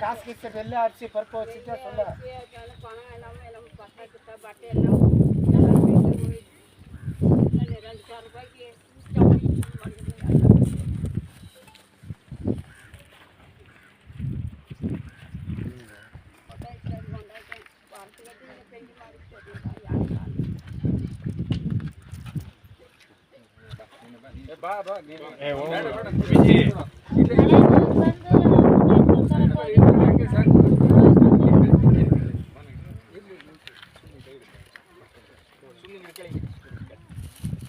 காசு கிச்சு வெள்ளை அரிசி பருப்பு வச்சுட்டு சொல்ல ಬಾ ಬಾ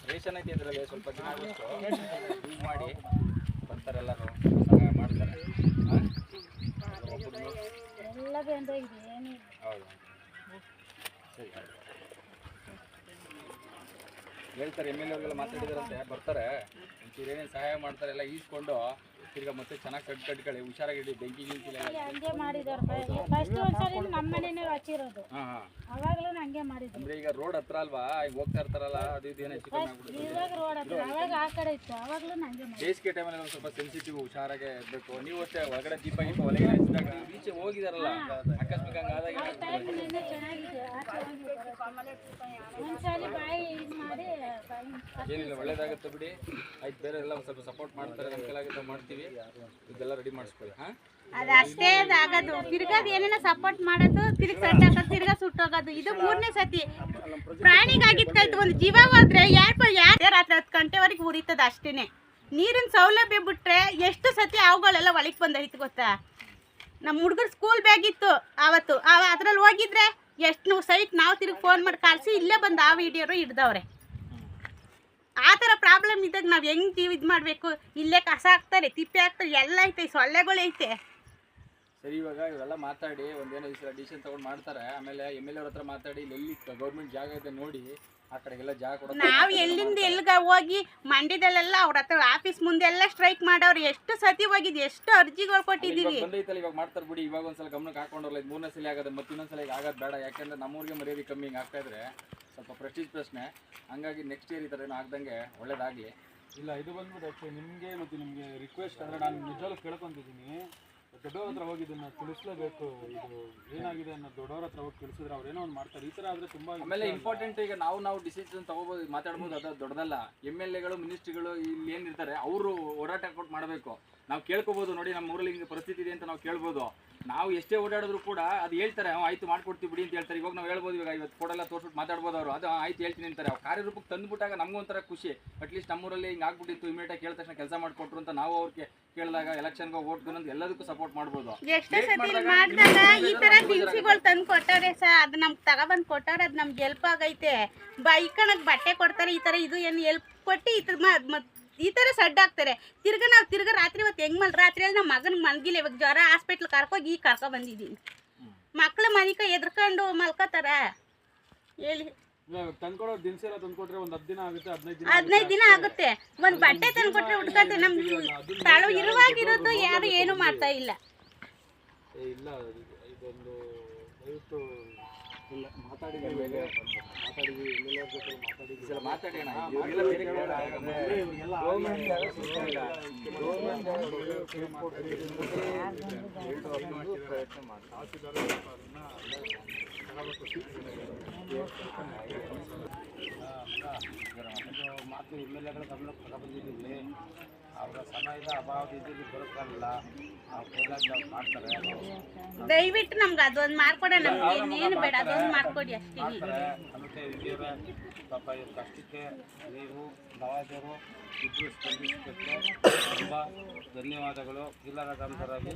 ರೇಷನ್ ಐತಿ ಇದ್ರಲ್ಲಿ ಸ್ವಲ್ಪ ದಿನ ಯೂಸ್ ಮಾಡಿ ಬರ್ತಾರೆ ಎಲ್ಲರೂ ಸಹಾಯ ಮಾಡ್ತಾರೆ ಹೌದು ಸರಿ ಹೇಳ್ತಾರೆ ಎಮ್ ಎಲ್ ಎವ್ರಿಗೆಲ್ಲ ಮಾತಾಡಿದಾರಂತೆ ಬರ್ತಾರೆ ಒಂಚೂರು ಏನೇನು ಸಹಾಯ ಮಾಡ್ತಾರೆ ಎಲ್ಲ ಈಸ್ಕೊಂಡು ತಿರ್ಗಾ ಮತ್ತೆ ಚೆನ್ನಾಗಿ ಕಟ್ಕೊಳ್ಳಿ ಹುಷಾರಾಗಿಡಿ ಬೆಂಕಿ ಗಿಂಕಿ ಹಂಗೆ ಮಾಡಿದಾರೆ ಫಸ್ಟ್ ಒಂದ್ಸರಿ ನಮ್ಮ ಮನೆನೇ ಹಚ್ಚಿರೋದು ಅವಾಗಲೂ ಹಂಗೆ ಮಾಡಿದ್ರು ಅಂದ್ರೆ ಈಗ ರೋಡ್ ಹತ್ರ ಅಲ್ವಾ ಈಗ ಹೋಗ್ತಾ ಇರ್ತಾರಲ್ಲ ಅದು ಇದು ಏನೋ ಹೆಚ್ಚು ಕಮ್ಮಿ ಆಗ್ಬಿಡುತ್ತೆ ಇವಾಗ ರೋಡ್ ಹತ್ರ ಅವಾಗ ಆ ಕಡೆ ಇತ್ತು ಅವಾಗಲೂ ಹಂಗೆ ಮಾಡಿದ್ರು ಬೇಸಿಗೆ ಟೈಮಲ್ಲಿ ಒಂದು ಸ್ವಲ್ಪ ಸೆನ್ಸಿಟಿವ್ ಹುಷಾರಾಗೆ ಇರಬೇಕು ನೀವು ಅಷ್ಟೇ ಒಳಗಡೆ ದೀಪ ಗೀಪ ಒಲೆಗೆ ಹಚ್ಚಿದಾಗ ಈಚೆ ಹೋಗಿದಾರಲ್ಲ ಅಕಸ್ಮಾತ್ ಹಂಗಾದಾಗ ಚೆನ್ನಾಗಿದೆ ಒಂದ್ಸರಿ ಬಾಯಿ ಇದು ಮಾಡಿ ಏನಿಲ್ಲ ಒಳ್ಳೇದಾಗುತ್ತೆ ಬಿಡಿ ಆಯ್ತು ಬೇರೆ ಎಲ್ಲ ಒಂದು ಸ್ವಲ್ಪ ಸಪೋರ್ಟ್ ಮಾಡ್ತಾರೆ ನಮ್ಮ ಕೈಲಾಗುತ್ತೆ ಮಾಡ್ತೀವಿ ಇದೆಲ್ಲ ರೆಡಿ ಮಾಡಿಸ್ಕೊಳ್ಳಿ ಹಾಂ ಅದಷ್ಟೇ ಆಗೋದು ತಿರ್ಗಾದ್ ಏನೇನ ಸಪೋರ್ಟ್ ಮಾಡೋದು ತಿರ್ಗಿ ಸೆಟ್ ಹಾಕೋದು ತಿರ್ಗಾ ಸುಟ್ಟೋಗೋದು ಇದು 3ನೇ ಸತಿ ಪ್ರಾಣಿಗಾಗಿದ್ ಕಲ್ತು ಒಂದು ಜೀವ ಹೋದ್ರೆ ಯಾರು ರಾತ್ರಿ 10 ಗಂಟೆವರೆಗೆ ಉರಿತದ ಅಷ್ಟೇನೆ ನೀರಿನ ಸೌಲಭ್ಯ ಬಿಟ್ರೆ ಎಷ್ಟು ಸತಿ ಅವುಗಳೆಲ್ಲ ಒಳಗೆ ಬಂದೈತೆ ಗೊತ್ತಾ ನಮ್ಮ ಹುಡುಗರು ಸ್ಕೂಲ್ ಬ್ಯಾಗ್ ಇತ್ತು ಆವತ್ತು ಅದ್ರಲ್ಲಿ ಹೋಗಿದ್ರೆ ಎಷ್ಟು ಸೈಟ್ ನಾವು ತಿರ್ಗಿ ಫೋನ್ ಮಾಡಿ ಕಳಿಸಿ ಇಲ್ಲೇ ಬಂದು ಆ ವಿಡಿಯೋರು ಹಿಡ್ದವ್ರೆ ಆ ಥರ ಪ್ರಾಬ್ಲಮ್ ಇದ್ದಾಗ ನಾವು ಹೆಂಗೆ ಇದು ಮಾಡಬೇಕು ಇಲ್ಲೇ ಕಸ ಹಾಕ್ತಾರೆ ತಿಪ್ಪೆ ಹಾಕ್ತಾರೆ ಎಲ್ಲ ಐತೆ ಸೊಳ್ಳೆಗಳು ಐತೆ ಸರಿ ಇವಾಗ ಇವೆಲ್ಲ ಮಾತಾಡಿ ಒಂದೇನೋ ಡಿಸಿಷನ್ ತಗೊಂಡು ಮಾಡ್ತಾರೆ ಆಮೇಲೆ ಎಮ್ ಎಲ್ ಅವ್ರ ಹತ್ರ ಮಾತಾಡಿ ಎಲ್ಲಿ ಗೌರ್ಮೆಂಟ್ ಜಾಗ ಇದೆ ನೋಡಿ ಆ ಕಡೆಗೆಲ್ಲ ಜಾಗ ಕೊಡೋದು ನಾವು ಎಲ್ಲಿಂದ ಎಲ್ಲಿಗೆ ಹೋಗಿ ಮಂಡ್ಯದಲ್ಲೆಲ್ಲ ಅವ್ರ ಹತ್ರ ಆಫೀಸ್ ಮುಂದೆ ಎಲ್ಲ ಸ್ಟ್ರೈಕ್ ಮಾಡೋರು ಎಷ್ಟು ಸತಿ ಹೋಗಿದ್ವಿ ಎಷ್ಟು ಅರ್ಜಿಗಳು ಕೊಟ್ಟಿದ್ದೀವಿ ಬಂದೈತಲ್ಲ ಇವಾಗ ಮಾಡ್ತಾರೆ ಬಿಡಿ ಇವಾಗ ಒಂದ್ಸಲ ಗಮನಕ್ಕೆ ಹಾಕೊಂಡಲ್ಲ ಇದು 3ನೇ ಸಲ ಆಗೋದು ಮತ್ತೆ ಇನ್ನೊಂದ್ಸಲ ಈಗ ಆಗೋದು ಬೇಡ ಯಾಕೆಂದ್ರೆ ನಮ್ಮೂರಿಗೆ ಮರ್ಯಾದೆ ಕಮ್ಮಿ ಹಿಂಗೆ ಆಗ್ತಾ ಇದ್ರೆ ಸ್ವಲ್ಪ ಪ್ರೆಸ್ಟೀಜ್ ಪ್ರಶ್ನೆ ಹಂಗಾಗಿ ನೆಕ್ಸ್ಟ್ ಇಯರ್ ಈ ಥರ ಏನೋ ಆಗ್ದಂಗೆ ಒಳ್ಳೇದಾಗಲಿ ಇಲ್ಲ ಇದು ಬಂದ್ಬಿಟ್ಟು ನಿಮಗೆ ಮತ್ತು ನಿಮಗೆ ರಿಕ್ವೆಸ್ಟ್ ಅಂದರೆ ನಾನು ನಿಜವಾಗ್ಲೂ ಕೇಳ್ಕೊತಿದ್ದೀನಿ ದೊಡ್ಡವ್ರ ಹತ್ರ ಹೋಗಿ ಇದನ್ನು ತಿಳಿಸ್ಲೇಬೇಕು ಇದು ಏನಾಗಿದೆ ಅನ್ನೋ ದೊಡ್ಡವ್ರ ಹತ್ರ ಹೋಗಿ ತಿಳಿಸಿದ್ರೆ ಅವ್ರು ಏನೋ ಒಂದು ಮಾಡ್ತಾರೆ ಈ ಥರ ಆದರೆ ತುಂಬ ಆಮೇಲೆ ಇಂಪಾರ್ಟೆಂಟ್ ಈಗ ನಾವು ಡಿಸಿಷನ್ ತಗೋಬೋದು ಮಾತಾಡ್ಬೋದು ಅದು ದೊಡ್ಡದಲ್ಲ ಎಮ್ ಎಲ್ ಎಗಳು ಮಿನಿಸ್ಟ್ರಿಗಳು ಇಲ್ಲಿ ಏನಿರ್ತಾರೆ ಅವರು ಓಡಾಟ ಕೊಟ್ಟು ಮಾಡಬೇಕು ನಾವು ಕೇಳ್ಕೊಬೋದು ನೋಡಿ ನಮ್ಮ ಊರಲ್ಲಿ ಹಿಂಗೆ ಪರಿಸ್ಥಿತಿ ಇದೆ ಅಂತ ನಾವು ಕೇಳ್ಬೋದು ನಾವು ಎಷ್ಟೇ ಓಡಾಡಿದ್ರು ಕೂಡ ಅದು ಹೇಳ್ತಾರೆ ಆಯ್ತು ಮಾಡ್ಕೊಡ್ತೀವಿ ಬಿಡಿ ಅಂತ ಹೇಳ್ತಾರೆ ಇವಾಗ ನಾವು ಹೇಳ್ಬೋದು ಇವಾಗ ಇವತ್ತು ಕೊಡಲ್ಲ ತೋರಿಸ್ಬಿಟ್ಟು ಮಾತಾಡ್ಬೋದು ಅವರು ಅದು ಆಯ್ತು ಹೇಳ್ತೀನಿ ಅಂತಾರೆ ಅವ್ರು ಕಾರ್ಯರೂಪಕ್ಕೆ ತಂದುಬಿಟ್ಟಾಗ ನಮಗೊಂಥರ ಖುಷಿ ಅಟ್ಲೀಸ್ಟ್ ನಮ್ಮೂರಲ್ಲಿ ಹಿಂಗೆ ಆಗ್ಬಿಟ್ಟಿತ್ತು ಇಮಿಡಿಯೇಟಾಗಿ ಕೇಳಿದ ತಕ್ಷಣ ಕೆಲಸ ಮಾಡಿಕೊಟ್ರು ಅಂತ ನಾವು ಅವ್ರಿಗೆ ಕೇಳಿದಾಗ ಎಲೆಕ್ಷನ್ಗೆ ಓಟ್ಕೊಂಡು ಅಂತ ಎಲ್ಲದಕ್ಕೂ ಸಪೋರ್ಟ್ ಮಾಡ್ಬೋದು ಎಷ್ಟೇ ಸತಿ ಮಾಡಿದಾಗ ಈ ಥರ ದಿನಸಿಗಳು ತಂದು ಕೊಟ್ಟಾರೆ ಅದು ನಮ್ಗೆ ತಗೊಬಂದು ಕೊಟ್ಟಾರೆ ಅದು ನಮ್ಗೆ ಹೆಲ್ಪ್ ಆಗೈತೆ ಬೈಕಣಕ್ಕೆ ಬಟ್ಟೆ ಕೊಡ್ತಾರೆ ಈ ಥರ ಇದು ಏನು ಹೆಲ್ಪ್ ಕೊಟ್ಟು ಈ ಥರ ಸಡ್ಡು ಹಾಕ್ತಾರೆ ತಿರ್ಗಾ ರಾತ್ರಿ ಹೊತ್ತು ಹೆಂಗೆ ರಾತ್ರಿಯಲ್ಲಿ ನಮ್ಮ ಮಗನಿಗೆ ಮಲಗಿಲ್ಲ ಇವಾಗ ಜ್ವರ ಹಾಸ್ಪಿಟ್ಲ್ ಕರ್ಕೋಗಿ ಬಂದಿದ್ದೀನಿ ಮಕ್ಳು ಮನಿಕ ಎದ್ಕೊಂಡು ಮಲ್ಕೋತಾರ ಹೇಳಿ ತಂದ್ಕೊಡೋ ದಿನಸಿ ಎಲ್ಲ ತಂದ್ಕೊಟ್ರೆ ಒಂದು 10 ದಿನ ಆಗುತ್ತೆ 15 ದಿನ ಆಗುತ್ತೆ ಒಂದು ಬಟ್ಟೆ ತಂದ್ಕೊಟ್ರೆ ಉಟ್ಕೊತೆ ನಮ್ಗೆ ತಾಳು ಇರುವಾಗಿರೋದು ಯಾರು ಏನು ಮಾಡ್ತಾ ಇಲ್ಲ ಇಲ್ಲ ಇದೊಂದು ದಯವಿಟ್ಟು ಇಲ್ಲ ಮಾತಾಡಿ ಮಾತು ಎಮ್ ಎಲ್ ಎಗಳ ಗಮನಕ್ಕೆ ತಗೊಬಂದಿದ್ದೀವಿ ಅವರ ಸಮಯದ ಅಭಾವದಿಂದ ಬರೋಕ್ಕಾಗಲ್ಲ ಮಾಡ್ತಾರೆ ದಯವಿಟ್ಟು ನಮ್ಗೆ ಅದೊಂದು ಮಾಡ್ಕೊಡಿ ನಮ್ಗೆ ಏನು ಬೇಡ ಅದೊಂದು ಮಾಡ್ಕೊಡಿ ಅಷ್ಟೇ ಮತ್ತೆ ಇದೆಯವ್ರೆ ಪಾಪ ಇವ್ರ ಕಷ್ಟಕ್ಕೆ ನೀವು ನವಾಜರು ಇಬ್ಬರು ಸ್ಪಂದಿಸೋದಕ್ಕೆ ತುಂಬ ಧನ್ಯವಾದಗಳು ಜಿಲ್ಲಾ ಕಾಮಗಾರಾಗಿ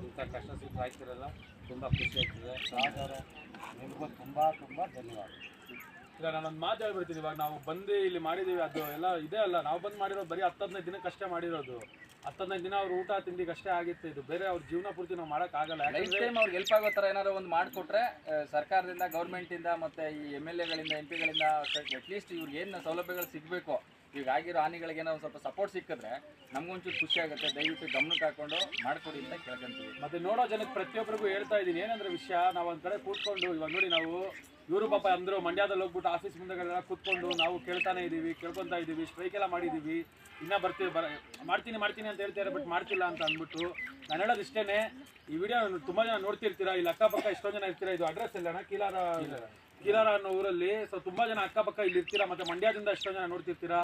ಇಂಥ ಕಷ್ಟ ಸುಖ ಆಯ್ತಿರಲ್ಲ ತುಂಬ ಖುಷಿ ಆಗ್ತದೆ ನವಾಜರು ನಿಮಗೂ ತುಂಬ ಧನ್ಯವಾದ ಈಗ ನಾನೊಂದು ಮಾತು ಹೇಳ್ಬಿಡ್ತೀನಿ ಇವಾಗ ನಾವು ಬಂದು ಇಲ್ಲಿ ಮಾಡಿದ್ದೀವಿ ಅದು ಎಲ್ಲ ಇದೆ ಅಲ್ಲ ನಾವು ಬಂದು ಮಾಡಿರೋದು ಬರೀ 10-15 ದಿನಕ್ಕೆ ಅಷ್ಟೇ ಮಾಡಿರೋದು 10-15 ದಿನ ಅವ್ರ ಊಟ ತಿಂಡಿಗೆ ಅಷ್ಟೇ ಆಗಿತ್ತು ಇದು ಬೇರೆ ಅವ್ರ ಜೀವನ ಪೂರ್ತಿ ನಾವು ಮಾಡೋಕ್ಕಾಗಲ್ಲ ಲೈಫ್ ಟೈಮ್ ಅವ್ರಿಗೆ ಹೆಲ್ಪ್ ಆಗೋ ಥರ ಏನಾದ್ರು ಒಂದು ಮಾಡಿಕೊಟ್ರೆ ಸರ್ಕಾರದಿಂದ ಗೌರ್ಮೆಂಟಿಂದ ಮತ್ತು ಈ ಎಮ್ ಎಲ್ ಎಗಳಿಂದ ಎಂ ಪಿಗಳಿಂದ ಅಟ್ಲೀಸ್ಟ್ ಇವ್ರಿಗೆ ಏನು ಸೌಲಭ್ಯಗಳು ಸಿಗಬೇಕು ಈಗ ಆಗಿರೋ ಹಾನಿಗಳಿಗೆ ನಾವು ಸ್ವಲ್ಪ ಸಪೋರ್ಟ್ ಸಿಕ್ಕಿದ್ರೆ ನಮಗೊಂಚೂರು ಖುಷಿ ಆಗುತ್ತೆ ದಯವಿಟ್ಟು ಗಮನಕ್ಕೆ ಹಾಕೊಂಡು ಮಾಡಿಕೊಡಿ ಅಂತ ಕೇಳ್ಕೊಂತೀವಿ ಮತ್ತು ನೋಡೋ ಜನಕ್ಕೆ ಪ್ರತಿಯೊಬ್ಬರಿಗೂ ಹೇಳ್ತಾ ಇದ್ದೀನಿ ಏನಂದ್ರೆ ವಿಷಯ ನಾವು ಒಂದು ಕಡೆ ಕೂತ್ಕೊಂಡು ಇವಾಗ ನೋಡಿ ನಾವು ಇವರು ಪಾಪ ಅಂದರು ಮಂಡ್ಯದಲ್ಲಿ ಹೋಗ್ಬಿಟ್ಟು ಆಫೀಸ್ ಮುಂದೆಗಳೆಲ್ಲ ಕೂತ್ಕೊಂಡು ನಾವು ಕೇಳ್ತಾನೆ ಇದ್ದೀವಿ, ಕೇಳ್ಕೊತಾ ಇದ್ದೀವಿ, ಸ್ಟ್ರೈಕ್ ಎಲ್ಲ ಮಾಡಿದ್ದೀವಿ, ಇನ್ನೂ ಮಾಡ್ತೀನಿ ಅಂತ ಹೇಳ್ತಾರೆ, ಬಟ್ ಮಾಡ್ತಿಲ್ಲ ಅಂತ ಅಂದ್ಬಿಟ್ಟು. ನಾನು ಹೇಳೋದು ಇಷ್ಟೇ, ಈ ವಿಡಿಯೋ ತುಂಬ ಜನ ನೋಡ್ತಿರ್ತೀರಾ, ಇಲ್ಲಿ ಅಕ್ಕಪಕ್ಕ ಎಷ್ಟೊಂದು ಜನ ಇರ್ತೀರಾ. ಇದು ಅಡ್ರೆಸ್ ಇಲ್ಲ ಕೀಲಾರ ಅನ್ನೋ ಊರಲ್ಲಿ. ಸೊ ತುಂಬ ಜನ ಅಕ್ಕಪಕ್ಕ ಇಲ್ಲಿ ಇರ್ತೀರಾ, ಮತ್ತು ಮಂಡ್ಯದಿಂದ ಎಷ್ಟೊಂದು ಜನ ನೋಡ್ತಿರ್ತೀರಾ.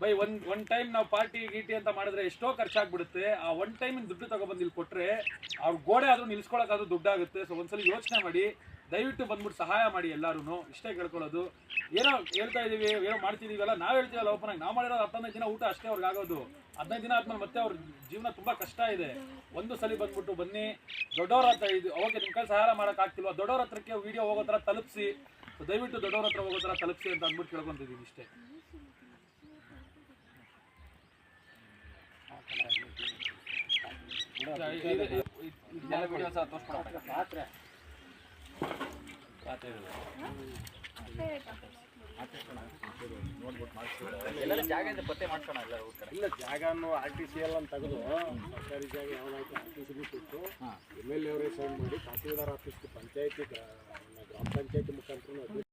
ಬೈ ಒನ್ ಟೈಮ್ ನಾವು ಪಾರ್ಟಿ ಗೀಟಿ ಅಂತ ಮಾಡಿದ್ರೆ ಎಷ್ಟೋ ಖರ್ಚಾಗ್ಬಿಡುತ್ತೆ. ಆ ಒನ್ ಟೈಮಿನ ದುಡ್ಡು ತಗೊಬಂದು ಇಲ್ಲಿ ಕೊಟ್ಟರೆ ಅವ್ರ ಗೋಡೆ ಆದರೂ ನಿಲ್ಸ್ಕೊಳಕ್ಕಾದ್ರೂ ದುಡ್ಡಾಗುತ್ತೆ. ಸೊ ಒಂದ್ಸಲ ಯೋಚನೆ ಮಾಡಿ, ದಯವಿಟ್ಟು ಬಂದ್ಬಿಟ್ಟು ಸಹಾಯ ಮಾಡಿ ಎಲ್ಲರೂ. ಇಷ್ಟೇ ಕೇಳ್ಕೊಳ್ಳೋದು. ಏನೋ ಹೇಳ್ತಾ ಇದ್ದೀವಿ, ಏನೋ ಮಾಡ್ತಿದ್ದೀವಲ್ಲ, ನಾವು ಹೇಳ್ತೀವಲ್ಲ ಓಪನ್ ಆಗಿ, ನಾವು ಮಾಡಿರೋದು 15 ದಿನ ಊಟ ಅಷ್ಟೇ ಅವ್ರಿಗೆ ಆಗೋದು. 15 ದಿನ ಆದ್ಮೇಲೆ ಮತ್ತೆ ಅವ್ರ ಜೀವನ ತುಂಬ ಕಷ್ಟ ಇದೆ. ಒಂದು ಸಲ ಬಂದ್ಬಿಟ್ಟು ಬನ್ನಿ, ದೊಡ್ಡವ್ರ ಹತ್ರ ಇದು ಓಕೆ ನಿಮ್ಮ ಕೈ ಸಹಾಯ ಮಾಡೋಕ್ಕಾಗ್ತಿಲ್ವ, ದೊಡ್ಡವ್ರ ಹತ್ರಕ್ಕೆ ವಿಡಿಯೋ ಹೋಗೋ ಥರ ತಲುಪಿಸಿ. ದಯವಿಟ್ಟು ದೊಡ್ಡವ್ರ ಹತ್ರ ಹೋಗೋ ಥರ ತಲುಪಿಸಿ ಅಂತ ಅಂದ್ಬಿಟ್ಟು ಕೇಳ್ಕೊತಿದ್ದೀವಿ ಇಷ್ಟೇ. ಎಲ್ಲರೂ ಜಾಗ ಇದೆ, ಪತ್ತೆ ಮಾಡ್ಕೋಣ ಎಲ್ಲರೂ ಊರ್ ಕಡೆ. ಇಲ್ಲ ಜಾಗನು RTCL ಅಂತ ತೆಗೆದು ಸರ್ಕಾರಿ ಜಾಗ ಯಾವ್ದಾಯ್ತು RTCB ಕೊಟ್ಟು MLA ಅವರೇ ಸೈನ್ ಮಾಡಿ ತಹಸೀಲ್ದಾರ್ ಆಫೀಸ್ಗೆ ಪಂಚಾಯತಿ ಗ್ರಾಮ ಪಂಚಾಯತಿ ಮುಖಾಂತರ